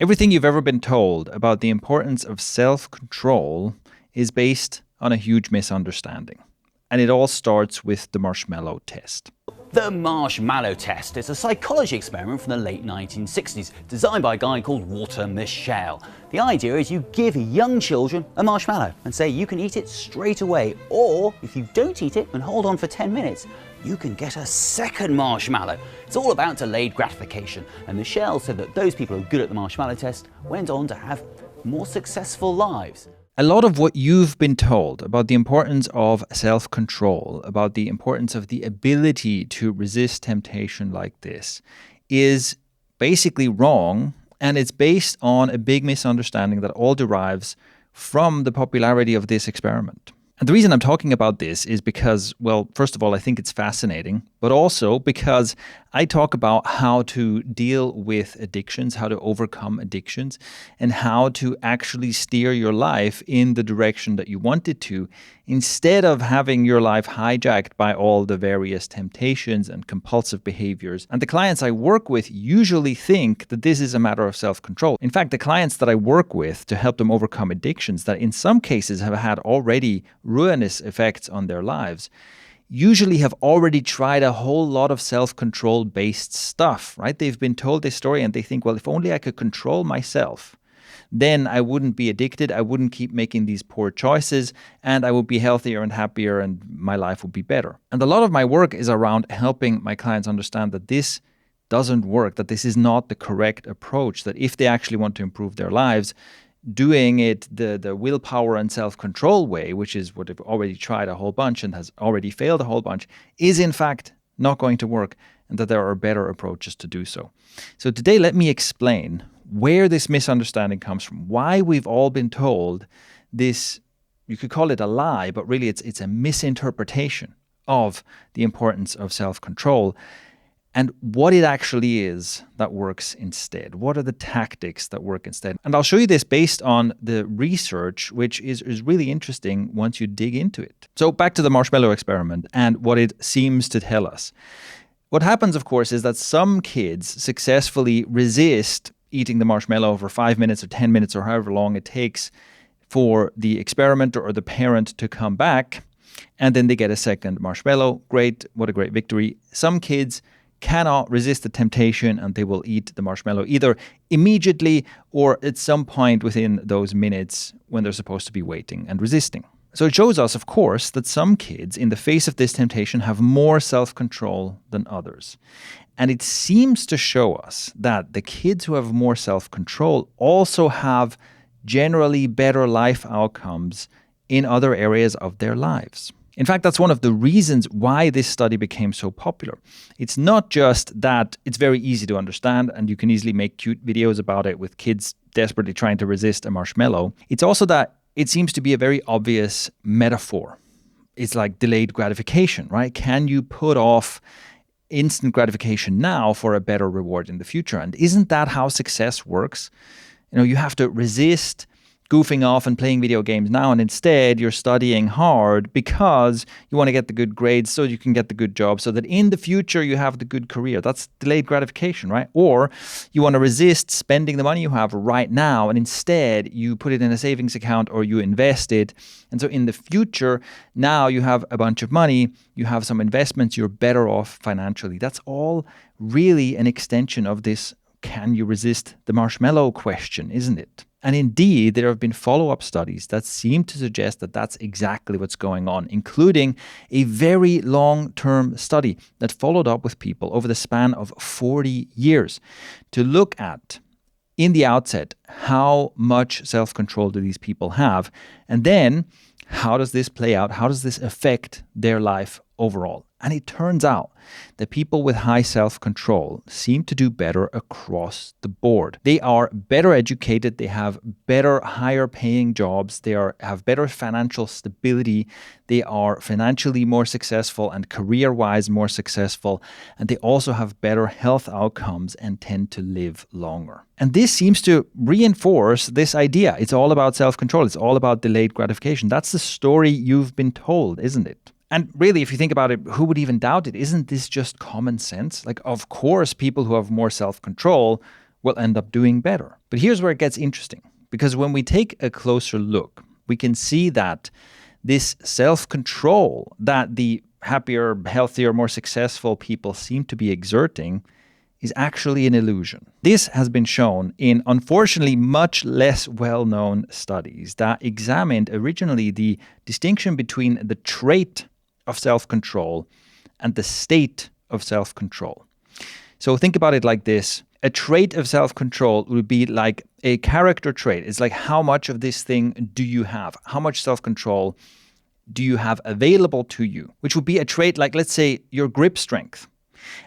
Everything you've ever been told about the importance of self-control is based on a huge misunderstanding. And it all starts with the marshmallow test. The marshmallow test is a psychology experiment from the late 1960s, designed by a guy called Walter Mischel. The idea is you give young children a marshmallow and say you can eat it straight away, or if you don't eat it and hold on for 10 minutes, you can get a second marshmallow. It's all about delayed gratification, and Mischel said that those people who are good at the marshmallow test went on to have more successful lives. A lot of what you've been told about the importance of self-control, about the importance of the ability to resist temptation like this, is basically wrong, and it's based on a big misunderstanding that all derives from the popularity of this experiment. And the reason I'm talking about this is because, well, first of all, I think it's fascinating, but also because I talk about how to deal with addictions, how to overcome addictions, and how to actually steer your life in the direction that you want it to, instead of having your life hijacked by all the various temptations and compulsive behaviors. And the clients I work with usually think that this is a matter of self-control. In fact, the clients that I work with to help them overcome addictions that in some cases have had already ruinous effects on their lives usually have already tried a whole lot of self-control based stuff, right? They've been told this story and they think, well, if only I could control myself, then I wouldn't be addicted, I wouldn't keep making these poor choices, and I would be healthier and happier and my life would be better. And a lot of my work is around helping my clients understand that this doesn't work, that this is not the correct approach, that if they actually want to improve their lives, doing it the willpower and self-control way, which is what they've already tried a whole bunch and has already failed a whole bunch, is in fact not going to work, and that there are better approaches to do so. So today, let me explain where this misunderstanding comes from, why we've all been told this, you could call it a lie, but really it's a misinterpretation of the importance of self-control, and what it actually is that works instead. What are the tactics that work instead? And I'll show you this based on the research, which is really interesting once you dig into it. So back to the marshmallow experiment and what it seems to tell us. What happens, of course, is that some kids successfully resist eating the marshmallow for 5 minutes or 10 minutes or however long it takes for the experimenter or the parent to come back, and then they get a second marshmallow. Great, what a great victory. Some kids cannot resist the temptation and they will eat the marshmallow either immediately or at some point within those minutes when they're supposed to be waiting and resisting. So it shows us, of course, that some kids in the face of this temptation have more self-control than others. And it seems to show us that the kids who have more self-control also have generally better life outcomes in other areas of their lives. In fact, that's one of the reasons why this study became so popular. It's not just that it's very easy to understand and you can easily make cute videos about it with kids desperately trying to resist a marshmallow. It's also that it seems to be a very obvious metaphor. It's like delayed gratification, right? Can you put off instant gratification now for a better reward in the future? And isn't that how success works? You know, you have to resist goofing off and playing video games now, and instead you're studying hard because you want to get the good grades so you can get the good job so that in the future you have the good career. That's delayed gratification, right? Or you want to resist spending the money you have right now and instead you put it in a savings account or you invest it. And so in the future, now you have a bunch of money, you have some investments, you're better off financially. That's all really an extension of this can you resist the marshmallow question, isn't it? And indeed, there have been follow-up studies that seem to suggest that that's exactly what's going on, including a very long-term study that followed up with people over the span of 40 years to look at, in the outset, how much self-control do these people have, and then how does this play out? How does this affect their life overall? And it turns out that people with high self-control seem to do better across the board. They are better educated, they have better, higher paying jobs, they have better financial stability, they are financially more successful and career-wise more successful, and they also have better health outcomes and tend to live longer. And this seems to reinforce this idea. It's all about self-control. It's all about delayed gratification. That's the story you've been told, isn't it? And really, if you think about it, who would even doubt it? Isn't this just common sense? Like, of course, people who have more self-control will end up doing better. But here's where it gets interesting, because when we take a closer look, we can see that this self-control that the happier, healthier, more successful people seem to be exerting is actually an illusion. This has been shown in, unfortunately, much less well-known studies that examined originally the distinction between the trait of self-control and the state of self-control. So think about it like this. A trait of self-control would be like a character trait. It's like, how much of this thing do you have? How much self-control do you have available to you? Which would be a trait like, let's say, your grip strength.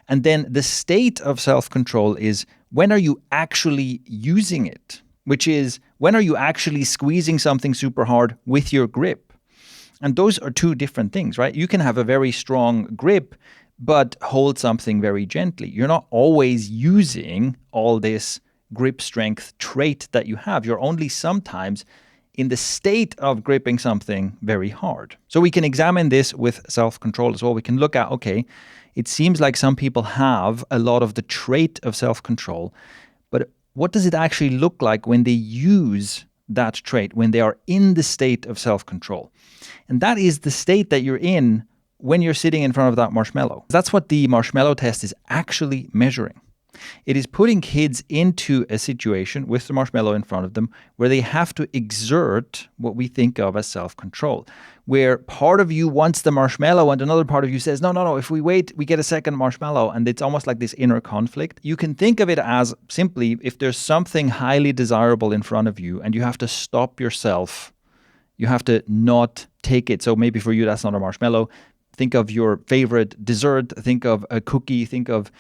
And then the state of self-control is, when are you actually using it? Which is, when are you actually squeezing something super hard with your grip? And those are two different things, right? You can have a very strong grip, but hold something very gently. You're not always using all this grip strength trait that you have. You're only sometimes in the state of gripping something very hard. So we can examine this with self-control as well. We can look at, okay, it seems like some people have a lot of the trait of self-control, but what does it actually look like when they use that trait, when they are in the state of self-control? And that is the state that you're in when you're sitting in front of that marshmallow. That's what the marshmallow test is actually measuring. It is putting kids into a situation with the marshmallow in front of them where they have to exert what we think of as self-control, where part of you wants the marshmallow and another part of you says, no, if we wait, we get a second marshmallow. And it's almost like this inner conflict. You can think of it as simply, if there's something highly desirable in front of you and you have to stop yourself, you have to not take it. So maybe for you, that's not a marshmallow. Think of your favorite dessert. Think of a cookie. Think of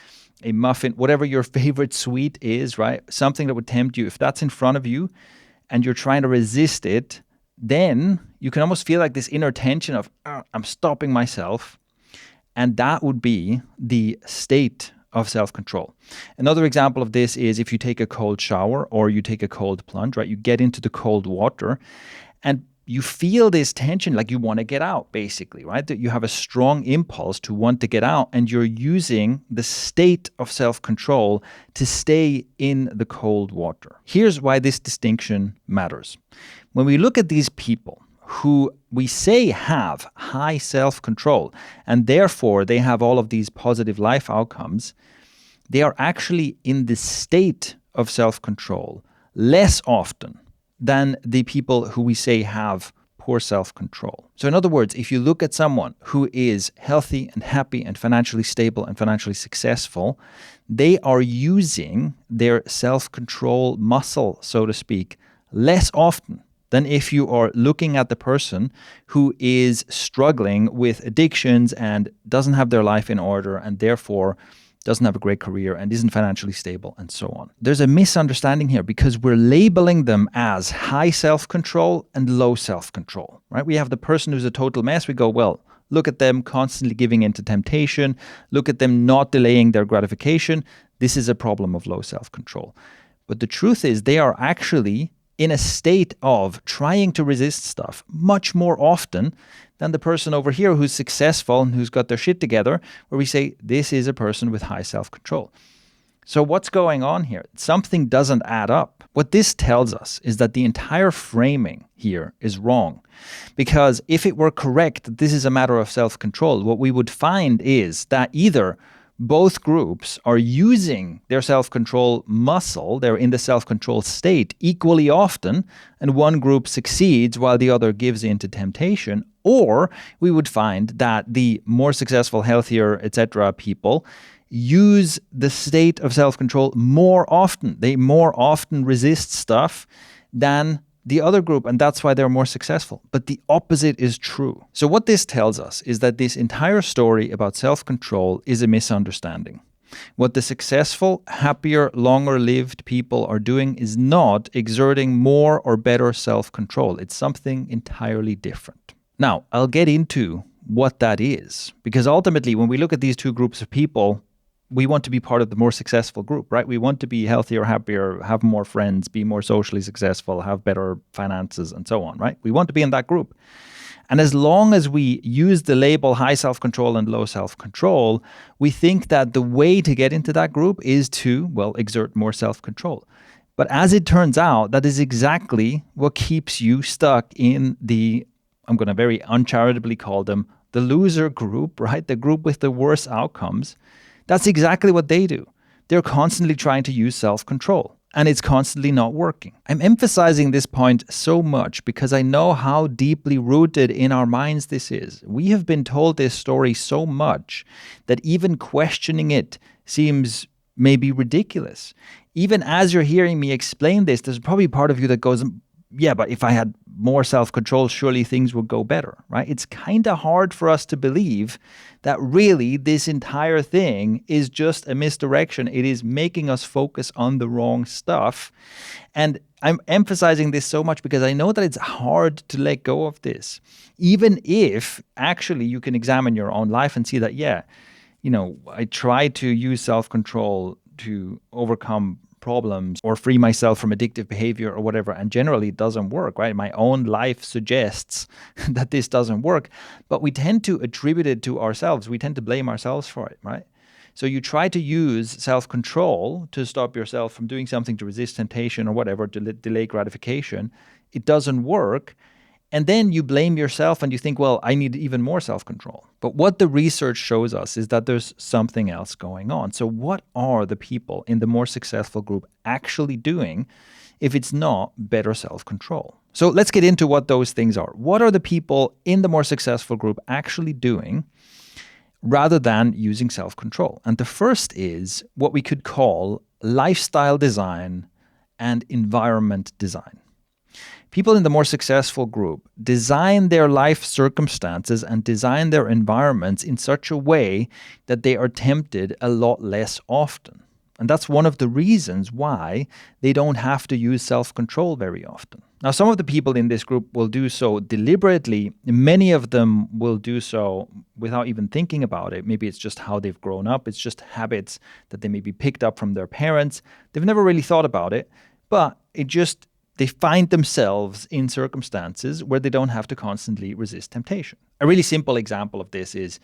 a muffin, whatever your favorite sweet is, right? Something that would tempt you. If that's in front of you and you're trying to resist it, then you can almost feel like this inner tension of, I'm stopping myself. And that would be the state of self-control. Another example of this is if you take a cold shower or you take a cold plunge, right? You get into the cold water and you feel this tension, like you want to get out, basically, right? That you have a strong impulse to want to get out, and you're using the state of self-control to stay in the cold water. Here's why this distinction matters. When we look at these people who we say have high self-control, and therefore they have all of these positive life outcomes, they are actually in the state of self-control less often than the people who we say have poor self-control. So in other words, if you look at someone who is healthy and happy and financially stable and financially successful, they are using their self-control muscle, so to speak, less often than if you are looking at the person who is struggling with addictions and doesn't have their life in order and therefore doesn't have a great career and isn't financially stable and so on. There's a misunderstanding here because we're labeling them as high self-control and low self-control, right? We have the person who's a total mess. We go, well, look at them constantly giving in to temptation. Look at them not delaying their gratification. This is a problem of low self-control. But the truth is they are actually in a state of trying to resist stuff much more often than the person over here who's successful and who's got their shit together, where we say this is a person with high self-control. So what's going on here? Something doesn't add up. What this tells us is that the entire framing here is wrong. Because if it were correct that this is a matter of self-control, what we would find is that either both groups are using their self-control muscle, they're in the self-control state equally often, and one group succeeds while the other gives in to temptation, or we would find that the more successful, healthier, etc. people use the state of self-control more often. They more often resist stuff than the other group, and that's why they're more successful. But the opposite is true. So what this tells us is that this entire story about self-control is a misunderstanding. What the successful, happier, longer-lived people are doing is not exerting more or better self-control. It's something entirely different. Now, I'll get into what that is, because ultimately, when we look at these two groups of people, we want to be part of the more successful group, right? We want to be healthier, happier, have more friends, be more socially successful, have better finances, and so on, right? We want to be in that group. And as long as we use the label high self-control and low self-control, we think that the way to get into that group is to, well, exert more self-control. But as it turns out, that is exactly what keeps you stuck in the, I'm going to very uncharitably call them, the loser group, right? The group with the worst outcomes. That's exactly what they do. They're constantly trying to use self-control, and it's constantly not working. I'm emphasizing this point so much because I know how deeply rooted in our minds this is. We have been told this story so much that even questioning it seems maybe ridiculous. Even as you're hearing me explain this, there's probably part of you that goes, yeah, but if I had more self-control, surely things would go better, right? It's kind of hard for us to believe that really this entire thing is just a misdirection. It is making us focus on the wrong stuff. And I'm emphasizing this so much because I know that it's hard to let go of this. Even if actually you can examine your own life and see that, yeah, I try to use self-control to overcome problems or free myself from addictive behavior or whatever, and generally it doesn't work, right? My own life suggests that this doesn't work, but we tend to attribute it to ourselves. We tend to blame ourselves for it, right? So you try to use self-control to stop yourself from doing something, to resist temptation or whatever, to delay gratification. It doesn't work. And then you blame yourself and you think, well, I need even more self-control. But what the research shows us is that there's something else going on. So what are the people in the more successful group actually doing if it's not better self-control? So let's get into what those things are. What are the people in the more successful group actually doing rather than using self-control? And the first is what we could call lifestyle design and environment design. People in the more successful group design their life circumstances and design their environments in such a way that they are tempted a lot less often. And that's one of the reasons why they don't have to use self-control very often. Now, some of the people in this group will do so deliberately. Many of them will do so without even thinking about it. Maybe it's just how they've grown up. It's just habits that they maybe picked up from their parents. They've never really thought about it, but they find themselves in circumstances where they don't have to constantly resist temptation. A really simple example of this is,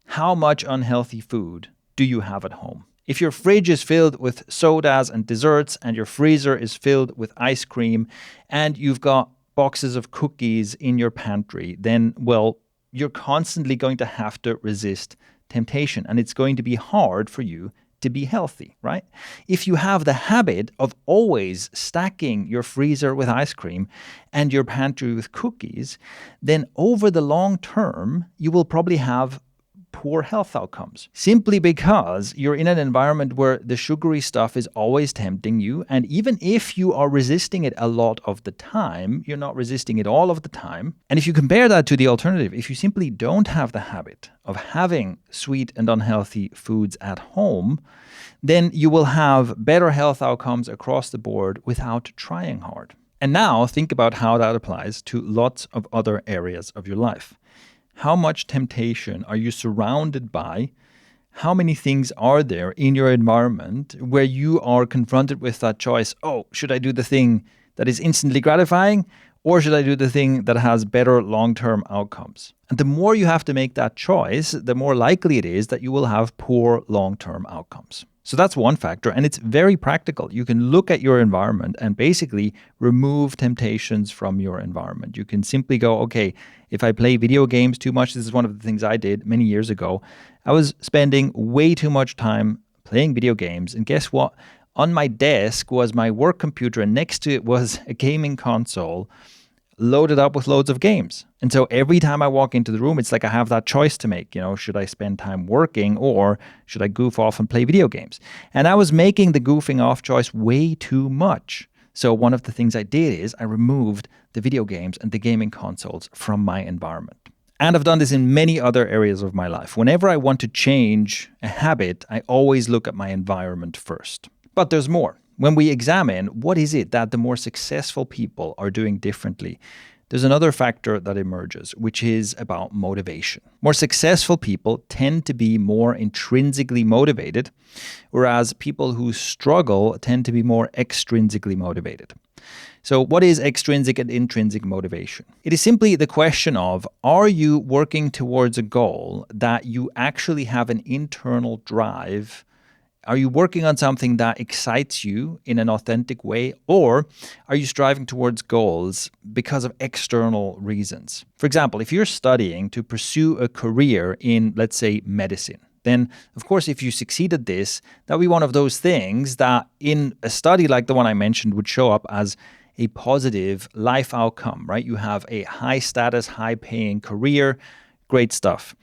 how much unhealthy food do you have at home? If your fridge is filled with sodas and desserts and your freezer is filled with ice cream and you've got boxes of cookies in your pantry, then, well, you're constantly going to have to resist temptation, and it's going to be hard for you to be healthy, right? If you have the habit of always stacking your freezer with ice cream and your pantry with cookies, then over the long term, you will probably have poor health outcomes, simply because you're in an environment where the sugary stuff is always tempting you. And even if you are resisting it a lot of the time, you're not resisting it all of the time. And if you compare that to the alternative, if you simply don't have the habit of having sweet and unhealthy foods at home, then you will have better health outcomes across the board without trying hard. And now think about how that applies to lots of other areas of your life. How much temptation are you surrounded by? How many things are there in your environment where you are confronted with that choice? Oh, should I do the thing that is instantly gratifying, or should I do the thing that has better long-term outcomes? And the more you have to make that choice, the more likely it is that you will have poor long-term outcomes. So that's one factor, and it's very practical. You can look at your environment and basically remove temptations from your environment. You can simply go, okay, if I play video games too much, this is one of the things I did many years ago. I was spending way too much time playing video games, and guess what? On my desk was my work computer, and next to it was a gaming console loaded up with loads of games. And so every time I walk into the room, it's like I have that choice to make. Should I spend time working or should I goof off and play video games? And I was making the goofing off choice way too much. So one of the things I did is I removed the video games and the gaming consoles from my environment. And I've done this in many other areas of my life. Whenever I want to change a habit, I always look at my environment first. But there's more. When we examine what is it that the more successful people are doing differently, there's another factor that emerges, which is about motivation. More successful people tend to be more intrinsically motivated, whereas people who struggle tend to be more extrinsically motivated. So what is extrinsic and intrinsic motivation? It is simply the question of, are you working towards a goal that you actually have an internal drive? Are you working on something that excites you in an authentic way, or are you striving towards goals because of external reasons? For example, if you're studying to pursue a career in, let's say, medicine, then, of course, if you succeed at this, that would be one of those things that in a study like the one I mentioned would show up as a positive life outcome, right? You have a high status, high paying career, great stuff.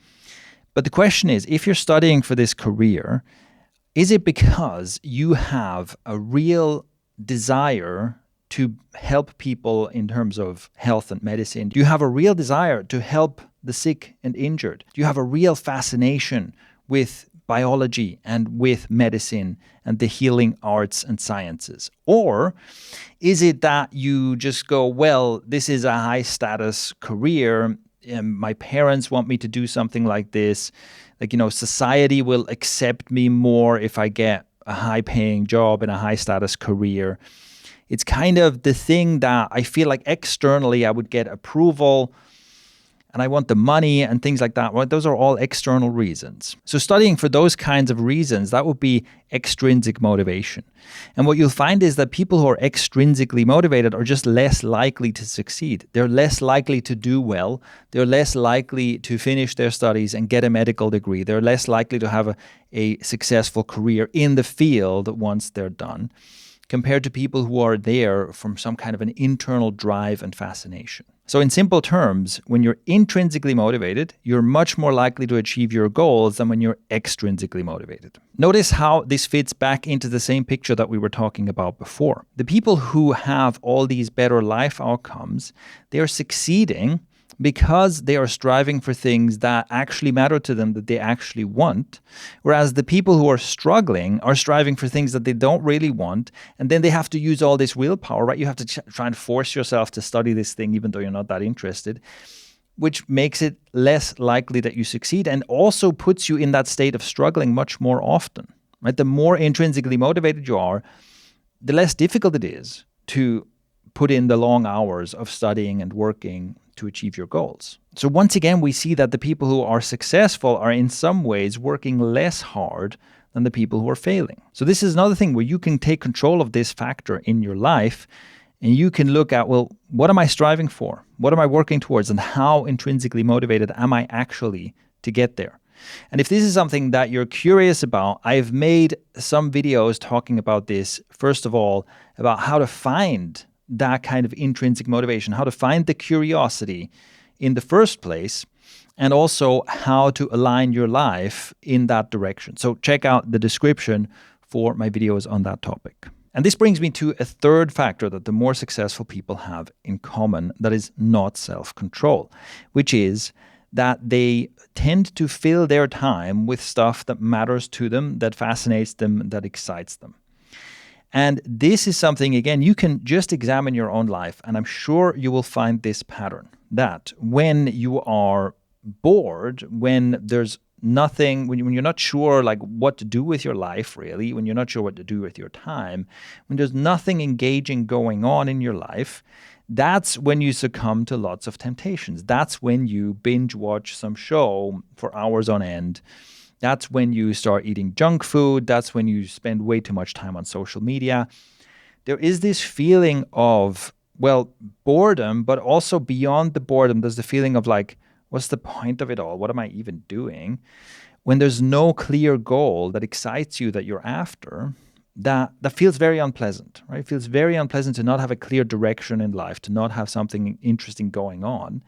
But the question is, if you're studying for this career, is it because you have a real desire to help people in terms of health and medicine? Do you have a real desire to help the sick and injured? Do you have a real fascination with biology and with medicine and the healing arts and sciences? Or is it that you just go, well, this is a high status career, and my parents want me to do something like this. Like, society will accept me more if I get a high paying job in a high status career. It's kind of the thing that I feel like externally I would get approval, and I want the money and things like that. Well, those are all external reasons. So studying for those kinds of reasons, that would be extrinsic motivation. And what you'll find is that people who are extrinsically motivated are just less likely to succeed. They're less likely to do well. They're less likely to finish their studies and get a medical degree. They're less likely to have a successful career in the field once they're done, compared to people who are there from some kind of an internal drive and fascination. So in simple terms, when you're intrinsically motivated, you're much more likely to achieve your goals than when you're extrinsically motivated. Notice how this fits back into the same picture that we were talking about before. The people who have all these better life outcomes, they are succeeding because they are striving for things that actually matter to them, that they actually want. Whereas the people who are struggling are striving for things that they don't really want. And then they have to use all this willpower, right? You have to try and force yourself to study this thing, even though you're not that interested, which makes it less likely that you succeed and also puts you in that state of struggling much more often, right? The more intrinsically motivated you are, the less difficult it is to put in the long hours of studying and working to achieve your goals. So once again, we see that the people who are successful are in some ways working less hard than the people who are failing. So this is another thing where you can take control of this factor in your life, and you can look at, well, what am I striving for? What am I working towards? And how intrinsically motivated am I actually to get there? And if this is something that you're curious about, I've made some videos talking about this. First of all, about how to find that kind of intrinsic motivation, how to find the curiosity in the first place, and also how to align your life in that direction. So check out the description for my videos on that topic. And this brings me to a third factor that the more successful people have in common that is not self-control, which is that they tend to fill their time with stuff that matters to them, that fascinates them, that excites them. And this is something, again, you can just examine your own life, and I'm sure you will find this pattern, that when you are bored, when there's nothing, when you're not sure like what to do with your life, really, when you're not sure what to do with your time, when there's nothing engaging going on in your life, that's when you succumb to lots of temptations. That's when you binge watch some show for hours on end. That's when you start eating junk food. That's when you spend way too much time on social media. There is this feeling of, well, boredom, but also beyond the boredom, there's the feeling of like, what's the point of it all? What am I even doing? When there's no clear goal that excites you, that you're after, that feels very unpleasant, right? It feels very unpleasant to not have a clear direction in life, to not have something interesting going on.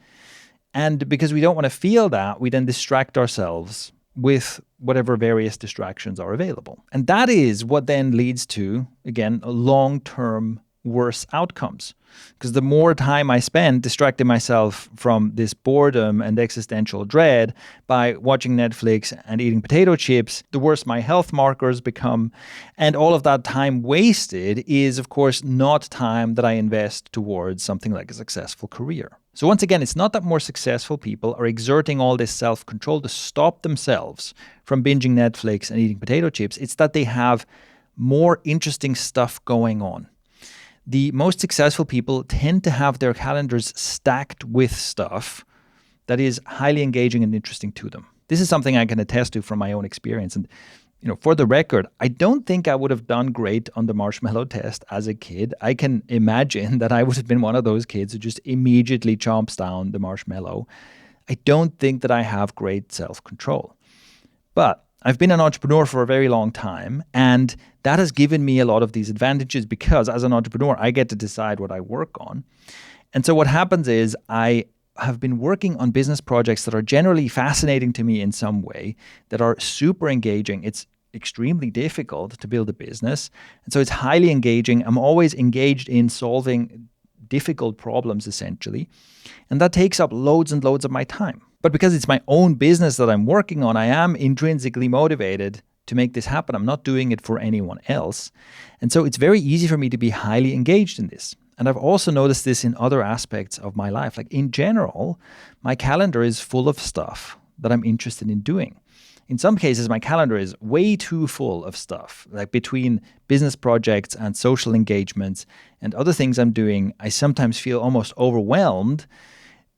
And because we don't want to feel that, we then distract ourselves with whatever various distractions are available. And that is what then leads to, again, long-term worse outcomes. Because the more time I spend distracting myself from this boredom and existential dread by watching Netflix and eating potato chips, the worse my health markers become. And all of that time wasted is, of course, not time that I invest towards something like a successful career. So once again, it's not that more successful people are exerting all this self-control to stop themselves from binging Netflix and eating potato chips. It's that they have more interesting stuff going on. The most successful people tend to have their calendars stacked with stuff that is highly engaging and interesting to them. This is something I can attest to from my own experience. And for the record, I don't think I would have done great on the marshmallow test as a kid. I can imagine that I would have been one of those kids who just immediately chomps down the marshmallow. I don't think that I have great self-control. But I've been an entrepreneur for a very long time, and that has given me a lot of these advantages because as an entrepreneur, I get to decide what I work on. And so what happens is I have been working on business projects that are generally fascinating to me in some way, that are super engaging. It's extremely difficult to build a business, and so it's highly engaging. I'm always engaged in solving difficult problems, essentially, and that takes up loads and loads of my time. But because it's my own business that I'm working on, I am intrinsically motivated to make this happen. I'm not doing it for anyone else. And so it's very easy for me to be highly engaged in this. And I've also noticed this in other aspects of my life. Like in general, my calendar is full of stuff that I'm interested in doing. In some cases, my calendar is way too full of stuff. Like between business projects and social engagements and other things I'm doing, I sometimes feel almost overwhelmed.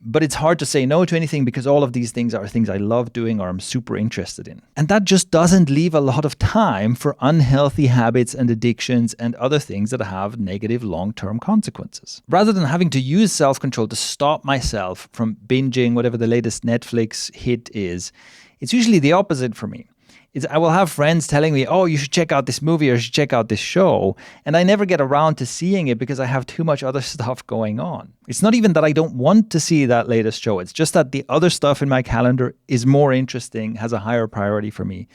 But it's hard to say no to anything because all of these things are things I love doing or I'm super interested in. And that just doesn't leave a lot of time for unhealthy habits and addictions and other things that have negative long-term consequences. Rather than having to use self-control to stop myself from binging whatever the latest Netflix hit is, it's usually the opposite for me. I will have friends telling me, oh, you should check out this movie or you should check out this show. And I never get around to seeing it because I have too much other stuff going on. It's not even that I don't want to see that latest show. It's just that the other stuff in my calendar is more interesting, has a higher priority for me.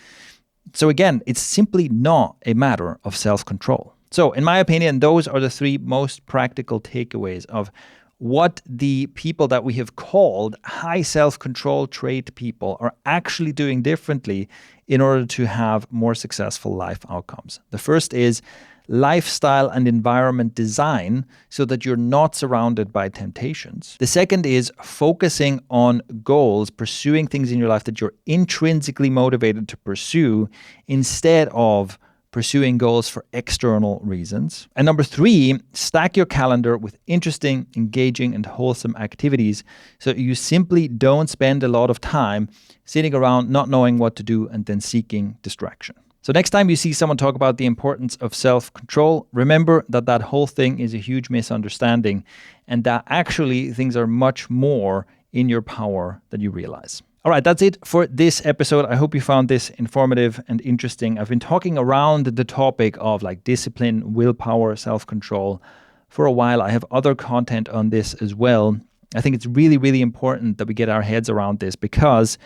So again, it's simply not a matter of self-control. So in my opinion, those are the three most practical takeaways of what the people that we have called high self-control trait people are actually doing differently in order to have more successful life outcomes. The first is lifestyle and environment design so that you're not surrounded by temptations. The second is focusing on goals, pursuing things in your life that you're intrinsically motivated to pursue instead of pursuing goals for external reasons. And number three, stack your calendar with interesting, engaging, and wholesome activities so you simply don't spend a lot of time sitting around not knowing what to do and then seeking distraction. So next time you see someone talk about the importance of self-control, remember that that whole thing is a huge misunderstanding and that actually things are much more in your power than you realize. All right, that's it for this episode. I hope you found this informative and interesting. I've been talking around the topic of like discipline, willpower, self-control for a while. I have other content on this as well. I think it's really, really important that we get our heads around this because,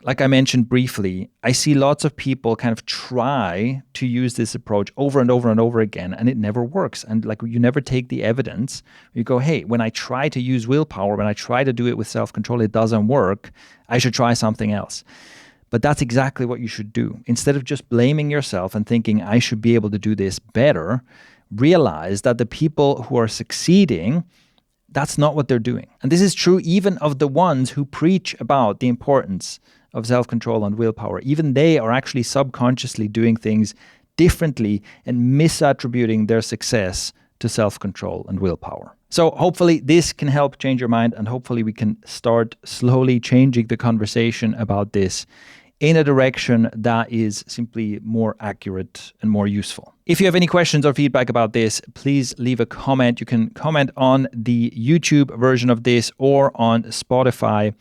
like I mentioned briefly, I see lots of people kind of try to use this approach over and over and over again, and it never works. And like you never take the evidence. You go, hey, when I try to use willpower, when I try to do it with self-control, it doesn't work. I should try something else. But that's exactly what you should do. Instead of just blaming yourself and thinking, I should be able to do this better, realize that the people who are succeeding, that's not what they're doing. And this is true even of the ones who preach about the importance of self-control and willpower. Even they are actually subconsciously doing things differently and misattributing their success to self-control and willpower. So hopefully this can help change your mind, and hopefully we can start slowly changing the conversation about this in a direction that is simply more accurate and more useful. If you have any questions or feedback about this, please leave a comment. You can comment on the YouTube version of this or on Spotify.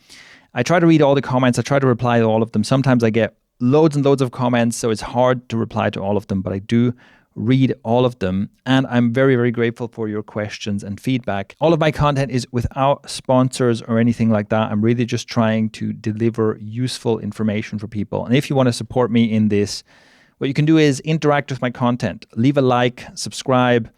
I try to read all the comments. I try to reply to all of them. Sometimes I get loads and loads of comments, so it's hard to reply to all of them, but I do read all of them. And I'm very, very grateful for your questions and feedback. All of my content is without sponsors or anything like that. I'm really just trying to deliver useful information for people. And if you want to support me in this, what you can do is interact with my content. Leave a like, subscribe,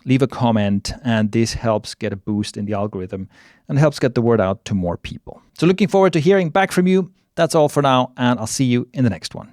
leave a comment, and this helps get a boost in the algorithm and helps get the word out to more people. So looking forward to hearing back from you. That's all for now, and I'll see you in the next one.